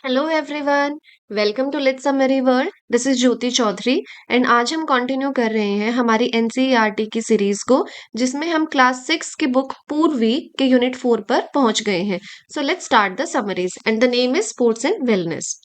Hello everyone. Welcome to let's summary world. This is Jyoti Chaudhary and आज हम continue कर रहे हैं हमारी एनसीईआरटी की सीरीज को, जिसमें हम क्लास 6 की बुक पूर्वी के यूनिट 4 पर पहुंच गए हैं। So let's start the summaries and the name is sports and wellness.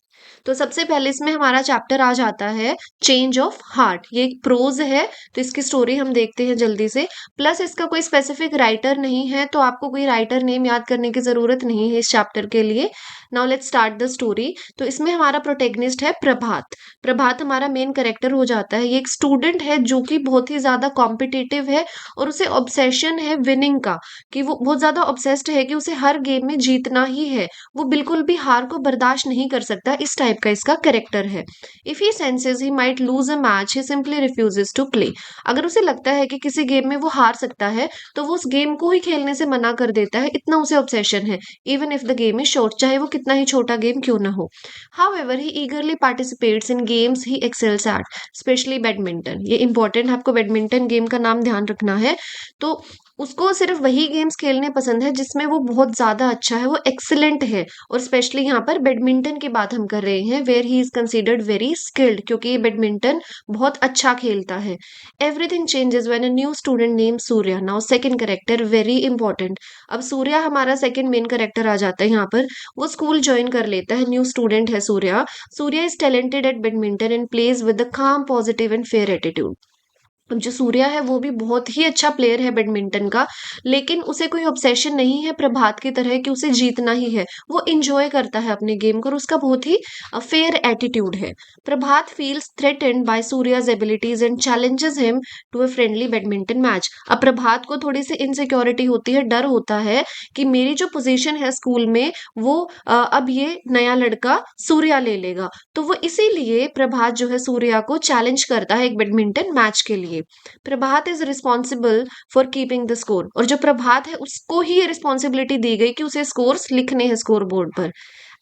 तो सबसे पहले इसमें हमारा चैप्टर आ जाता है चेंज ऑफ हार्ट। ये एक प्रोज है, तो इसकी स्टोरी हम देखते हैं जल्दी से। प्लस इसका कोई स्पेसिफिक राइटर नहीं है, तो आपको कोई राइटर नेम याद करने की जरूरत नहीं है इस चैप्टर के लिए। Now let's start the story. तो इसमें हमारा प्रोटेगनिस्ट है प्रभात। प्रभात हमारा मेन कैरेक्टर हो जाता है। ये एक स्टूडेंट है जो कि बहुत ही ज्यादा कॉम्पिटिटिव है और उसे ऑब्सेशन है विनिंग का, कि वो बहुत ज्यादा ऑब्सेस्ड है कि उसे हर गेम में जीतना ही है। वो बिल्कुल भी हार को बर्दाश्त नहीं कर सकता। इस टाइप का इसका कैरेक्टर है। If he senses he might lose a match he simply refuses to play. अगर उसे लगता है कि किसी गेम में वो हार सकता है, तो वो उस गेम को ही खेलने से मना कर देता है। इतना उसे ऑब्सेशन है, even if the game is short, चाहे वो कितना ही छोटा गेम क्यों ना हो। However he eagerly participates in games he excels at, especially badminton. ये इंपॉर्टेंट है, आपको बैडमिंटन गेम का नाम ध्यान रखना है। तो उसको सिर्फ वही गेम्स खेलने पसंद है जिसमें वो बहुत ज्यादा अच्छा है, वो एक्सीलेंट है। और स्पेशली यहाँ पर बैडमिंटन की बात हम कर रहे हैं, where he is considered very skilled, क्योंकि ये बैडमिंटन बहुत अच्छा खेलता है। Everything changes when a new student name Surya. Now second character very important. अब सूर्या हमारा सेकंड मेन कैरेक्टर आ जाता है यहाँ पर। वो स्कूल ज्वाइन कर लेता है, न्यू स्टूडेंट है Surya. Surya is talented at badminton and plays with the calm positive and fair attitude. अब जो सूर्या है वो भी बहुत ही अच्छा प्लेयर है बैडमिंटन का, लेकिन उसे कोई ऑब्सेशन नहीं है प्रभात की तरह कि उसे जीतना ही है। वो इंजॉय करता है अपने गेम को और उसका बहुत ही फेयर एटीट्यूड है। Prabhat feels threatened by Surya's abilities and challenges him to a friendly badminton match. अब प्रभात को थोड़ी सी इनसिक्योरिटी होती है, डर होता है कि मेरी जो पोजीशन है स्कूल में वो अब ये नया लड़का सूर्या ले लेगा। तो वो इसीलिए प्रभात जो है सूर्या को चैलेंज करता है एक बैडमिंटन मैच के लिए। Prabhat is responsible for keeping the score, और जो प्रभात है उसको ही ये रिस्पॉन्सिबिलिटी दी गई कि उसे स्कोर्स लिखने हैं स्कोर बोर्ड पर।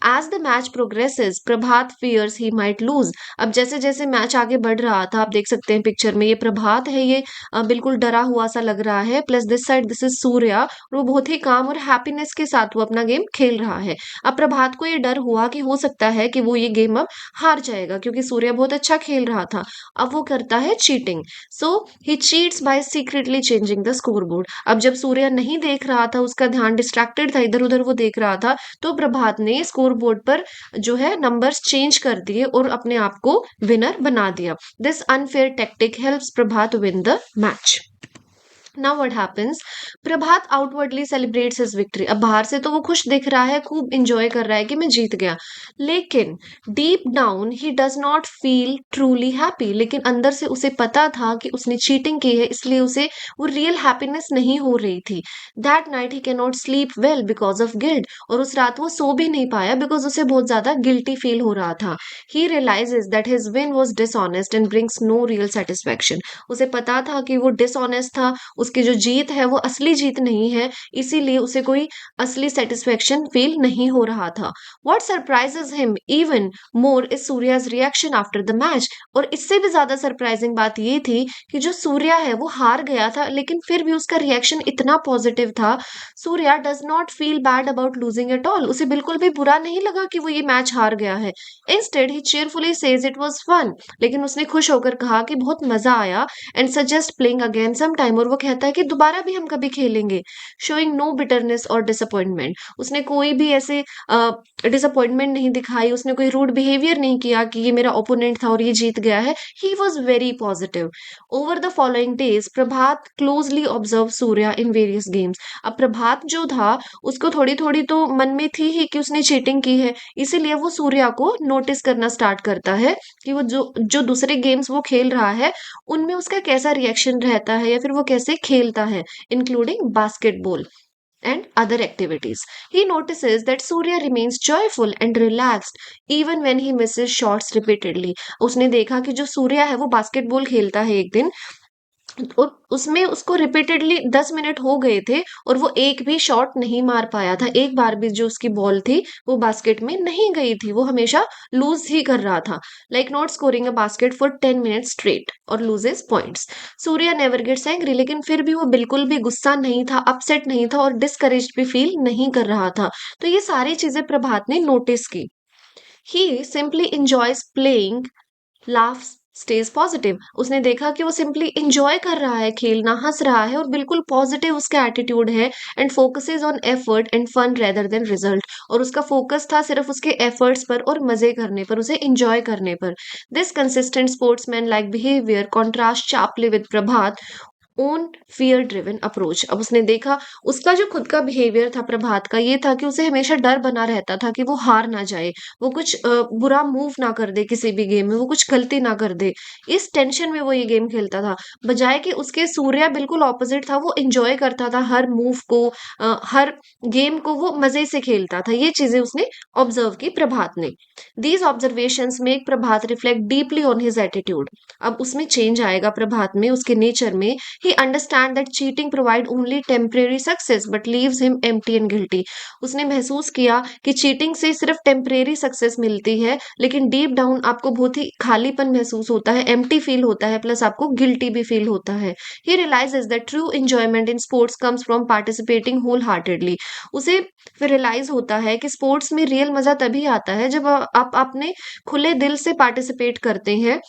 As the match progresses Prabhat fears he might lose. अब जैसे जैसे मैच आगे बढ़ रहा था, आप देख सकते हैं पिक्चर में, ये प्रभात है, ये बिल्कुल डरा हुआ सा लग रहा है। Plus this side this is Surya, और वो बहुत ही काम और हैप्पीनेस के साथ वो अपना गेम खेल रहा है। अब प्रभात को ये डर हुआ कि हो सकता है कि वो ये गेम अब हार जाएगा, क्योंकि सूर्या बहुत अच्छा खेल रहा था। अब वो करता है cheating. So he cheats by secretly changing the score board. अब जब सूर्या नहीं देख रहा था, उसका ध्यान डिस्ट्रैक्टेड था, इधर उधर वो देख रहा था, तो प्रभात ने स्कोर बोर्ड पर जो है नंबर्स चेंज कर दिए और अपने आप को विनर बना दिया। This unfair tactic helps Prabhat win the match. Now what happens, Prabhat outwardly celebrates his victory. अब बाहर से तो वो खुश दिख रहा है, खूब इंजॉय कर रहा है कि मैं जीत गया, लेकिन deep down he does not feel truly happy. लेकिन अंदर से उसे पता था कि उसने चीटिंग की है, इसलिए उसे वो रियल हैप्पीनेस नहीं हो रही थी। That night he can not sleep well because of guilt, और उस रात वो सो भी नहीं पाया बिकॉज उसे बहुत ज्यादा गिल्टी फील हो रहा था। He realises that his win was dishonest and brings no real satisfaction. उसे पता था कि वो डिसऑनेस्ट था, उसकी जो जीत है वो असली जीत नहीं है, इसीलिए उसे कोई असली सेटिस्फेक्शन फील नहीं हो रहा था। What surprises him even more is Surya's reaction after the match. और इससे भी ज्यादा सरप्राइजिंग बात ये थी कि जो सूर्या है वो हार गया था, लेकिन फिर भी उसका रिएक्शन इतना पॉजिटिव था। Surya does not feel bad about losing at all. उसे बिल्कुल भी बुरा नहीं लगा कि वो ये मैच हार गया है। Instead he cheerfully says it was fun. लेकिन उसने खुश होकर कहा कि बहुत मजा आया, and suggest playing again some time. और वो कहता है कि दोबारा भी हम कभी खेलेंगे। शोइंग नो बिटरनेस और डिसअपॉइंटमेंट। उसने कोई भी ऐसे डिसअपॉइंटमेंट नहीं दिखाई, उसने कोई रूड बिहेवियर नहीं किया कि ये मेरा ओपोनेंट था और ये जीत गया है। He was very positive. Over the following days Prabhat closely observe Surya in various games. अब प्रभात जो था उसको थोड़ी थोड़ी तो मन में थी ही कि उसने चीटिंग की है, इसीलिए वो सूर्या को नोटिस करना स्टार्ट करता है कि वो जो जो दूसरे गेम्स वो खेल रहा है उनमें उसका कैसा रिएक्शन रहता है या फिर वो कैसे खेलता है, including basketball and other activities. He notices that Surya remains joyful and relaxed even when he misses shots repeatedly. उसने देखा कि जो सूर्या है वो बास्केटबॉल खेलता है एक दिन, और उसमें उसको रिपीटेडली 10 मिनट हो गए थे और वो एक भी शॉट नहीं मार पाया था। एक बार भी जो उसकी बॉल थी वो बास्केट में नहीं गई थी, वो हमेशा लूज ही कर रहा था। Like not scoring a basket for 10 minute straight और loses points. Surya never gets angry, लेकिन फिर भी वो बिल्कुल भी गुस्सा नहीं था, अपसेट नहीं था और डिस्करेज भी फील नहीं कर रहा था। तो ये सारी चीजें प्रभात ने नोटिस की। He simply enjoys playing, laughs, stays positive. उसने देखा कि वो सिंपली इंजॉय कर रहा है खेलना, हंस रहा है और बिल्कुल पॉजिटिव उसका एटीट्यूड है। And focuses on effort and fun rather than result. और उसका फोकस था सिर्फ उसके एफर्ट्स पर और मजे करने पर, उसे इंजॉय करने पर। This consistent sportsman like behaviour contrast sharply with Prabhat own fear driven approach. अब उसने देखा उसका जो खुद का बिहेवियर था प्रभात का, ये था कि उसे हमेशा डर बना रहता था कि वो हार ना जाए, वो कुछ बुरा मूव ना कर दे किसी भी गेम में, वो कुछ गलती ना कर दे। इस टेंशन में वो ये गेम खेलता था। बजाय कि उसके सूर्या बिल्कुल ऑपोजिट था, वो एंजॉय करता था हर मूव को, हर गेम को वो मजे से खेलता था। ये चीजें उसने ऑब्जर्व की प्रभात ने। These observations make Prabhat reflect deeply on his attitude. अब उसमें चेंज आएगा प्रभात में, उसके नेचर में। He understands that cheating provide only temporary success but leaves him empty and guilty. उसने महसूस किया कि चीटिंग से सिर्फ टेम्परेरी सक्सेस मिलती है, लेकिन डीप डाउन आपको बहुत ही खालीपन महसूस होता है, एम्प्टी फील होता है, प्लस आपको गिल्टी भी फील होता है। He realizes that true enjoyment in sports comes from participating wholeheartedly. उसे फिर रियलाइज होता है कि स्पोर्ट्स में रियल मजा तभी आता है जब आप अपने खुले दिल से पार्टिसिपेट करते हैं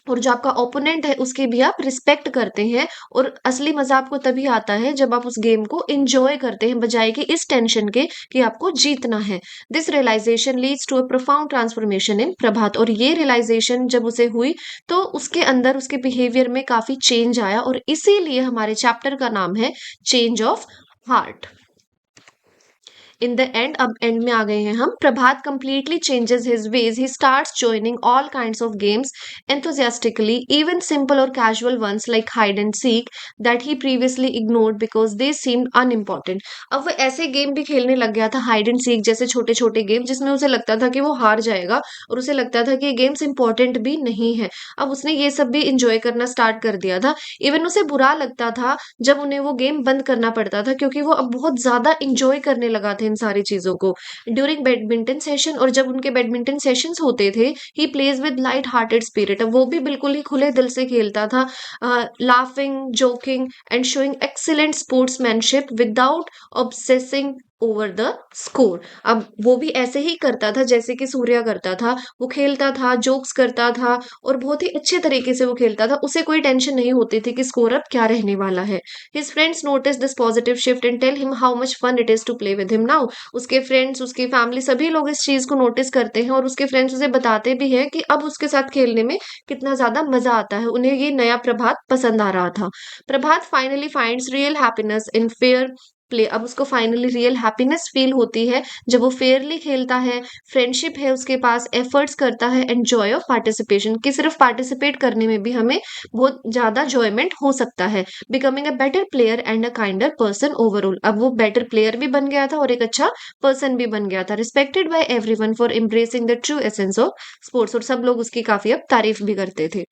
और जो आपका ओपोनेंट है उसकी भी आप रिस्पेक्ट करते हैं। और असली मजा आपको तभी आता है जब आप उस गेम को एंजॉय करते हैं, बजाय कि इस टेंशन के कि आपको जीतना है। This realisation leads to a profound transformation in Prabhat. और ये रियलाइजेशन जब उसे हुई तो उसके अंदर, उसके बिहेवियर में काफी चेंज आया, और इसीलिए हमारे चैप्टर का नाम है change of heart. In the end, अब एंड में आ गए हैं हम। Prabhat completely changes his ways. He starts joining all kinds of games enthusiastically, even simple or casual ones like hide and seek that he previously ignored because they seemed unimportant. अब वो ऐसे game भी खेलने लग गया था, हाइड एंड सीक जैसे छोटे छोटे गेम, जिसमें उसे लगता था कि वो हार जाएगा और उसे लगता था कि ये गेम्स इंपॉर्टेंट भी नहीं है। अब उसने ये सब भी इंजॉय करना स्टार्ट कर दिया था। इवन उसे बुरा लगता था जब उन्हें वो गेम बंद करना पड़ता था, क्योंकि वो अब बहुत ज्यादा इंजॉय करने लगा था इन सारी चीजों को। ड्यूरिंग बैडमिंटन सेशन, और जब उनके बैडमिंटन सेशंस होते थे, he plays with light hearted spirit. अब वो भी बिल्कुल ही खुले दिल से खेलता था, laughing, joking and showing excellent sportsmanship without obsessing over the score. अब वो भी ऐसे ही करता था जैसे कि सूर्या करता था। वो खेलता था, जोक्स करता था और बहुत ही अच्छे तरीके से वो खेलता था। उसे कोई टेंशन नहीं होती थी कि स्कोर अब क्या रहने वाला है। His friends notice this positive shift and tell him how much fun it is to play with him now. उसके फ्रेंड्स, उसकी फैमिली, सभी लोग इस चीज को नोटिस करते हैं और उसके फ्रेंड्स उसे बताते भी हैं कि अब उसके साथ खेलने में कितना ज्यादा मजा आता है। उन्हें ये नया प्रभात पसंद आ रहा था। Prabhat finally finds real happiness in fair play. अब उसको फाइनली रियल हैप्पीनेस फील होती है जब वो फेयरली खेलता है, फ्रेंडशिप है उसके पास, एफर्ट्स करता है, एंड जॉय ऑफ पार्टिसिपेशन, कि सिर्फ पार्टिसिपेट करने में भी हमें बहुत ज्यादा जॉयमेंट हो सकता है। Becoming a better player and a kinder person overall. अब वो बेटर प्लेयर भी बन गया था और एक अच्छा पर्सन भी बन गया था। Respected by everyone for embracing the true essence of sports. और सब लोग उसकी काफी अब तारीफ भी करते थे।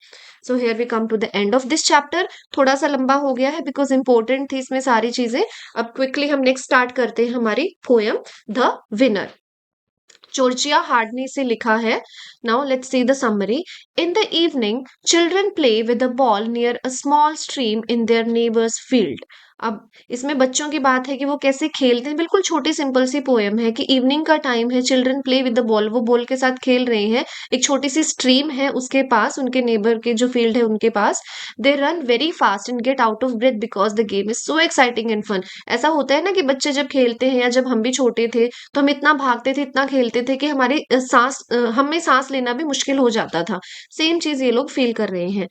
So here we come to the end of this chapter. थोड़ा सा लंबा हो गया है बिकॉज इंपॉर्टेंट थी इसमें सारी चीजें। अब क्विकली हम नेक्स्ट स्टार्ट करते हैं हमारी पोयम द विनर। जॉर्जिया हार्डनी से लिखा है। Now let's see the summary. In the evening children play with a ball near a small stream in their neighbours field. अब इसमें बच्चों की बात है कि वो कैसे खेलते हैं। बिल्कुल छोटी सिंपल सी पोएम है कि इवनिंग का टाइम है, children play with the ball, वो बॉल के साथ खेल रहे हैं। एक छोटी सी स्ट्रीम है उसके पास, उनके नेबर के जो फील्ड है उनके पास। They run very fast and get out of breath because the game is so exciting and fun. ऐसा होता है ना कि बच्चे जब खेलते हैं, या जब हम भी छोटे थे तो हम इतना भागते थे, इतना खेलते थे कि हमारी हमें सांस लेना भी मुश्किल हो जाता था। सेम चीज ये लोग फील कर रहे हैं।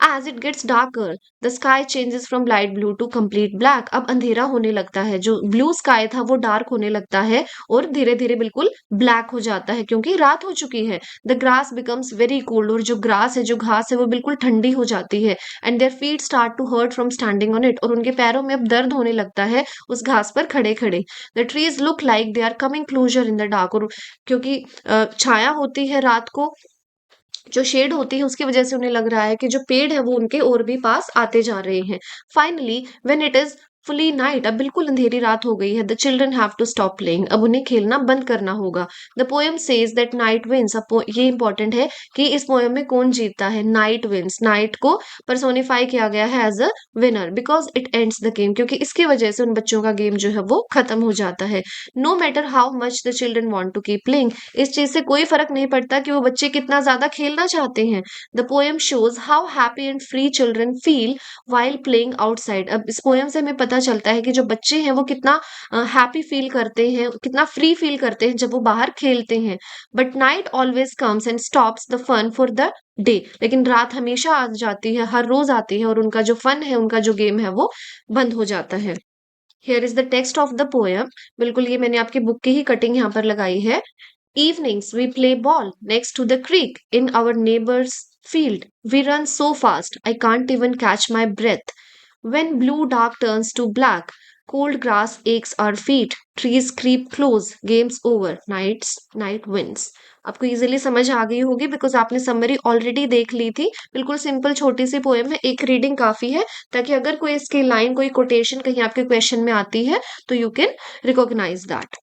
As it gets darker the sky changes from light blue to complete black. अब अंधेरा होने लगता है, जो ब्लू स्काई था वो डार्क होने लगता है और धीरे धीरे बिल्कुल ब्लैक हो जाता है क्योंकि रात हो चुकी है। The grass becomes very cold, और जो ग्रास है, जो घास है, वो बिल्कुल ठंडी हो जाती है। And their feet start to hurt from standing on it, और उनके पैरों में अब दर्द होने लगता है उस घास पर खड़े खड़े। The trees look like they are coming closer in the dark, और क्योंकि छाया होती है रात को, जो शेड होती है उसकी वजह से उन्हें लग रहा है कि जो पेड़ है वो उनके और भी पास आते जा रहे हैं। Finally when it is fully night, अब बिल्कुल अंधेरी रात हो गई है। The children have to stop playing, अब उन्हें खेलना बंद करना होगा। The poem says that night wins, अब ये इंपॉर्टेंट है कि इस पोएम में कौन जीतता है। नाइट विंस, नाइट को पर्सोनिफाई किया गया है as a winner because it ends the game, क्योंकि इसकी वजह से उन बच्चों का गेम जो है वो खत्म हो जाता है। No matter how much the children want to keep playing, इस चीज से कोई फर्क नहीं पड़ता कि वो बच्चे कितना ज्यादा खेलना चाहते हैं। The poem shows how happy and free children feel while playing outside, अब इस पोएम से हमें पता चलता है कि जो बच्चे हैं वो कितना हैप्पी फील करते हैं, कितना फ्री फील करते हैं जब वो बाहर खेलते हैं। But night always comes and stops the fun for the day, लेकिन रात हमेशा आ जाती है, हर रोज आती है और उनका जो फन है, उनका जो गेम है वो बंद हो जाता है। Here is the text of the poem, बिल्कुल ये मैंने आपकी बुक की ही कटिंग यहाँ पर लगाई है। Evenings we play ball next to the creek in our neighbor's field. We run so fast I can't even catch my breath. When blue dark turns to black, cold grass aches our feet. Trees creep close. Game's over. Night wins. आपको easily समझ आ गई होगी because आपने summary already देख ली थी। बिल्कुल simple छोटी सी poem है, एक रीडिंग काफी है ताकि अगर कोई इसकी लाइन, कोई कोटेशन कहीं आपके क्वेश्चन में आती है तो you can recognise that.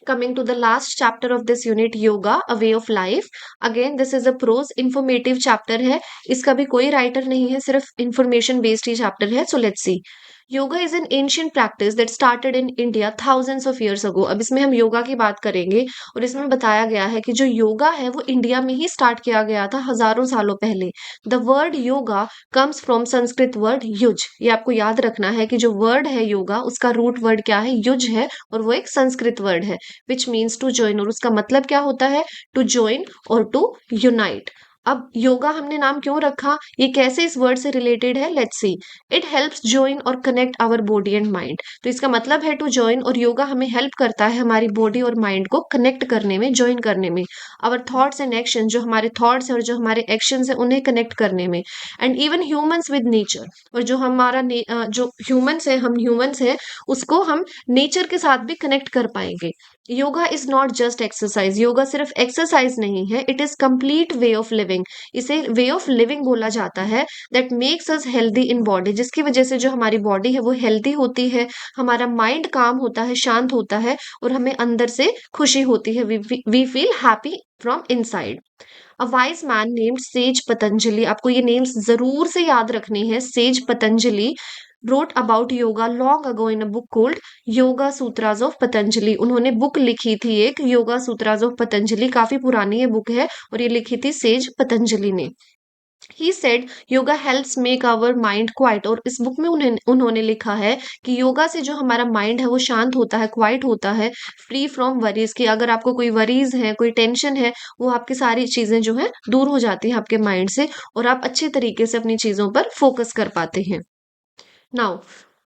Coming to the last chapter of this unit, yoga a way of life. Again this is a prose informative chapter है, इसका भी कोई राइटर नहीं है, सिर्फ इंफॉर्मेशन बेस्ड ही चैप्टर है। So let's see. Yoga is an ancient practice that started in India thousands of years ago, अब इसमें हम योगा की बात करेंगे और इसमें बताया गया है कि जो योगा है वो इंडिया में ही स्टार्ट किया गया था हजारों सालों पहले। The word yoga comes from Sanskrit word use, ये आपको याद रखना है कि जो वर्ड है योगा उसका रूट वर्ड क्या है, युज है, और वो एक संस्कृत वर्ड है विच मीन्स टू ज्वाइन, और उसका मतलब क्या होता है, टू ज्वाइन और टू यूनाइट। अब योगा हमने नाम क्यों रखा, ये कैसे इस वर्ड से रिलेटेड है, let's see. It helps join और connect our body and mind, तो इसका मतलब है टू ज्वाइन, और योगा हमें हेल्प करता है हमारी बॉडी और माइंड को कनेक्ट करने में, ज्वाइन करने में। आवर थॉट्स एंड एक्शन, जो हमारे थॉट्स है और जो हमारे एक्शन है उन्हें कनेक्ट करने में। And even humans with nature, और जो हमारा जो ह्यूमंस है, हम ह्यूमंस है, उसको हम नेचर के साथ भी कनेक्ट कर पाएंगे। Yoga is not just exercise, yoga सिर्फ एक्सरसाइज नहीं है, it is complete way of living, इसे वे ऑफ लिविंग बोला जाता है। That makes us healthy in body, जिसकी वजह से जो हमारी बॉडी है वो हेल्दी होती है, हमारा माइंड काम होता है, शांत होता है, और हमें अंदर से खुशी होती है, we feel happy from inside. A wise man named sage Patanjali, आपको ये नेम्स जरूर से याद रखने हैं। Sage Patanjali wrote about yoga long ago in a book called Yoga Sutras of Patanjali, उन्होंने बुक लिखी थी एक, योगा सूत्राज ऑफ पतंजलि, काफी पुरानी ये बुक है और ये लिखी थी सेज पतंजलि ने। He said yoga helps make our mind quiet, और इस बुक में उन्होंने लिखा है कि योगा से जो हमारा माइंड है वो शांत होता है, क्वाइट होता है, फ्री फ्रॉम वरीज, की अगर आपको कोई वरीज है, कोई टेंशन है, वो आपकी सारी चीजें जो है दूर हो जाती है आपके माइंड से, और आप अच्छे तरीके से अपनी चीजों पर फोकस कर पाते हैं। नाउ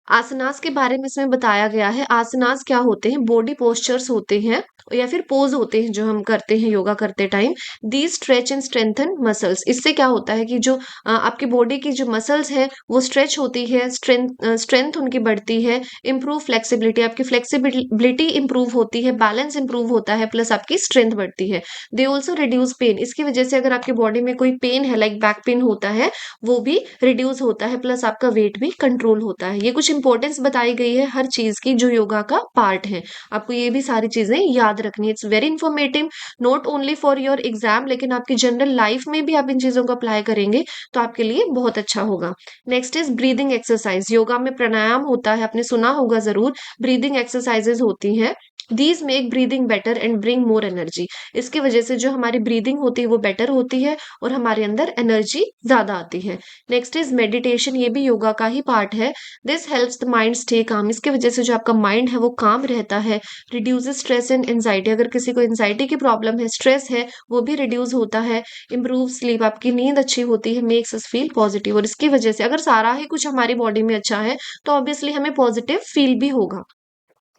आसनास के बारे में इसमें बताया गया है। आसनास क्या होते हैं, बॉडी पोस्चर्स होते हैं या फिर पोज होते हैं जो हम करते हैं योगा करते time. The stretch and strengthen muscles, इससे क्या होता है कि जो आपकी बॉडी की जो मसल्स है वो स्ट्रेच होती है, स्ट्रेंथ उनकी बढ़ती है। इम्प्रूव फ्लेक्सिबिलिटी, आपकी फ्लेक्सिबिलिटी इंप्रूव होती है, बैलेंस इंप्रूव होता है, प्लस आपकी स्ट्रेंथ बढ़ती है। दे ऑल्सो रिड्यूस पेन, इसकी वजह से अगर आपकी बॉडी में कोई पेन है, लाइक बैक पेन होता है, वो भी रिड्यूस होता है, प्लस आपका वेट भी कंट्रोल होता है। ये कुछ इंपॉर्टेंस बताई गई है हर चीज की जो योगा का पार्ट है, आपको ये भी सारी चीजें याद रखनी है। It's very informative, not only for your exam, लेकिन आपकी जनरल लाइफ में भी आप इन चीजों को अप्लाई करेंगे तो आपके लिए बहुत अच्छा होगा। Next is breathing exercise, yoga में प्राणायाम होता है, आपने सुना होगा जरूर, ब्रीदिंग एक्सरसाइजेज होती हैं। These make breathing better and bring more energy, इसकी वजह से जो हमारी ब्रीदिंग होती है वो बेटर होती है और हमारे अंदर एनर्जी ज्यादा आती है। नेक्स्ट इज मेडिटेशन, ये भी योगा का ही पार्ट है। This helps the mind stay calm, इसकी वजह से जो आपका माइंड है वो काम रहता है। रिड्यूसेस स्ट्रेस एंड एंजाइटी, अगर किसी को एंजाइटी की प्रॉब्लम है, स्ट्रेस है, वो भी रिड्यूस होता है। इम्प्रूव स्लीप, आपकी नींद अच्छी होती है। मेक्स अस फील पॉजिटिव, और इसकी वजह से अगर सारा ही कुछ हमारी बॉडी में अच्छा है तो ऑब्वियसली हमें पॉजिटिव फील भी होगा।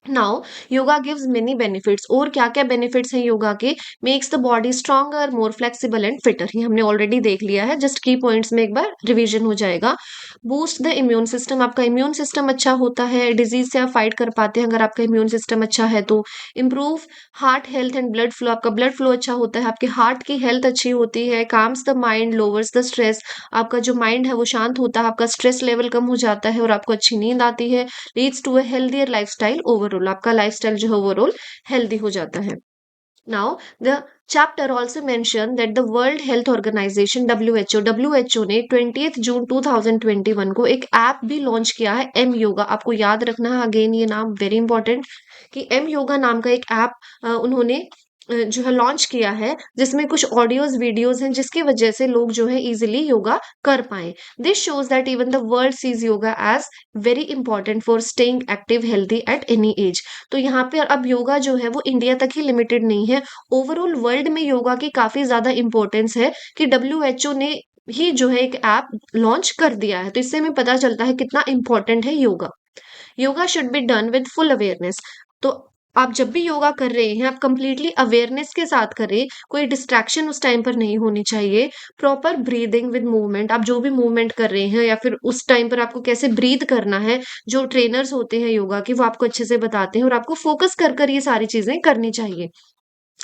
Now yoga gives many benefits, और क्या क्या बेनिफिट्स हैं योगा के? Makes the body stronger, more flexible and fitter, ये हमने ऑलरेडी देख लिया है, जस्ट की पॉइंट्स में एक बार रिवीजन हो जाएगा। बूस्ट द इम्यून सिस्टम, आपका इम्यून सिस्टम अच्छा होता है, डिजीज से आप फाइट कर पाते हैं अगर आपका इम्यून सिस्टम अच्छा है तो। Improve heart health and blood flow, आपका ब्लड फ्लो अच्छा होता है, आपके हार्ट की हेल्थ अच्छी होती है। Calms the mind, lowers the stress, आपका जो माइंड है वो शांत होता है, आपका स्ट्रेस लेवल कम हो जाता है और आपको अच्छी नींद आती है। Leads to a healthier lifestyle overall, आपका लाइफस्टाइल जो है ओवरऑल हेल्दी हो जाता है। Now, the chapter also mentioned that the World Health Organization WHO ने 20th जून 2021 को एक ऐप भी लॉन्च किया है, एम योगा। आपको याद रखना है, अगेन ये नाम वेरी इंपॉर्टेंट, कि एम योगा नाम का एक ऐप उन्होंने जो है लॉन्च किया है, जिसमें कुछ ऑडियोज वीडियोज हैं जिसकी वजह से लोग जो है इजीली योगा कर पाए। This shows that even the world sees yoga as very important for staying active healthy at any age. तो यहाँ पे अब योगा जो है वो इंडिया तक ही लिमिटेड नहीं है, ओवरऑल वर्ल्ड में योगा की काफी ज्यादा इंपॉर्टेंस है, कि डब्ल्यू ने ही जो है एक ऐप लॉन्च कर दिया है। तो इससे हमें पता चलता है कितना इंपॉर्टेंट है yoga. Yoga should be done with full awareness, तो आप जब भी योगा कर रहे हैं आप कंप्लीटली अवेयरनेस के साथ करें, कोई डिस्ट्रैक्शन उस टाइम पर नहीं होनी चाहिए। प्रॉपर ब्रीदिंग विद मूवमेंट, आप जो भी मूवमेंट कर रहे हैं या फिर उस टाइम पर आपको कैसे ब्रीद करना है, जो ट्रेनर्स होते हैं योगा के वो आपको अच्छे से बताते हैं, और आपको फोकस कर कर ये सारी चीजें करनी चाहिए।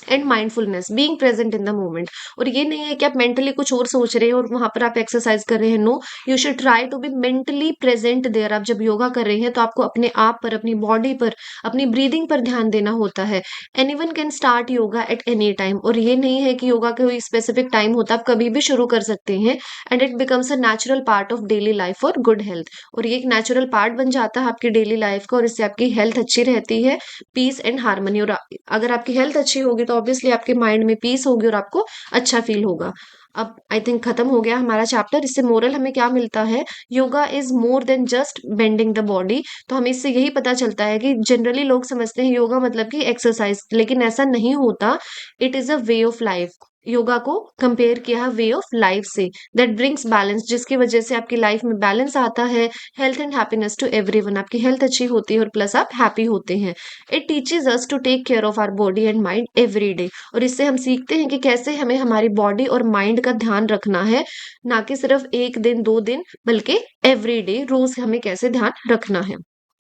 And mindfulness, being present in the moment, और ये नहीं है कि आप मेंटली कुछ और सोच रहे हैं और वहां पर आप एक्सरसाइज कर रहे हैं। No, you should try to be mentally present there. आप जब योगा कर रहे हैं तो आपको अपने आप पर, अपनी बॉडी पर, अपनी ब्रीदिंग पर ध्यान देना होता है। Anyone can start yoga at any time, और ये नहीं है कि योगा का कोई स्पेसिफिक टाइम होता, आप कभी भी शुरू कर सकते हैं। And it becomes a natural part of daily life for good health, और ये एक नेचुरल पार्ट बन जाता है आपकी डेली लाइफ का, और इससे आपकी हेल्थ अच्छी रहती है, पीस एंड हार्मनी। और अगर आपकी हेल्थ अच्छी होगी तो ऑब्वियसली आपके माइंड में पीस होगी और आपको अच्छा फील होगा। अब आई थिंक खत्म हो गया हमारा चैप्टर। इससे मोरल हमें क्या मिलता है? Yoga is more than just bending the body. तो हमें इससे यही पता चलता है कि जनरली लोग समझते हैं योगा मतलब कि एक्सरसाइज, लेकिन ऐसा नहीं होता। It is a way of life. Yoga को कंपेयर किया है वे ऑफ लाइफ से, दैट ब्रिंग्स बैलेंस, जिसकी वजह से आपकी लाइफ में बैलेंस आता है। Health and happiness to everyone, आपकी हेल्थ अच्छी होती है और प्लस आप हैप्पी होते हैं। It teaches us to take care of our body and mind every day, और इससे हम सीखते हैं कि कैसे हमें हमारी बॉडी और माइंड का ध्यान रखना है, ना कि सिर्फ एक दिन दो दिन, बल्कि एवरी डे, रोज हमें कैसे ध्यान रखना है।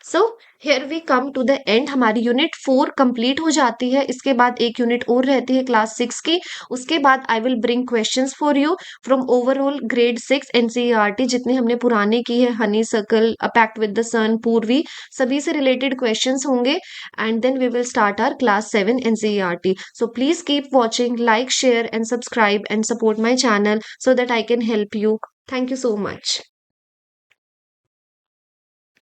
So here we come to the end, हमारी यूनिट 4 कंप्लीट हो जाती है। इसके बाद एक यूनिट और रहती है क्लास 6 की। उसके बाद I will bring questions for you from overall grade 6 NCERT, जितने हमने पुराने की है, honey circle, a pact with the sun, Purvi, सभी से रिलेटेड क्वेश्चंस होंगे। And then we will start our class 7 NCERT. So please keep watching, like, share and subscribe and support my channel so that I can help you. Thank you so much.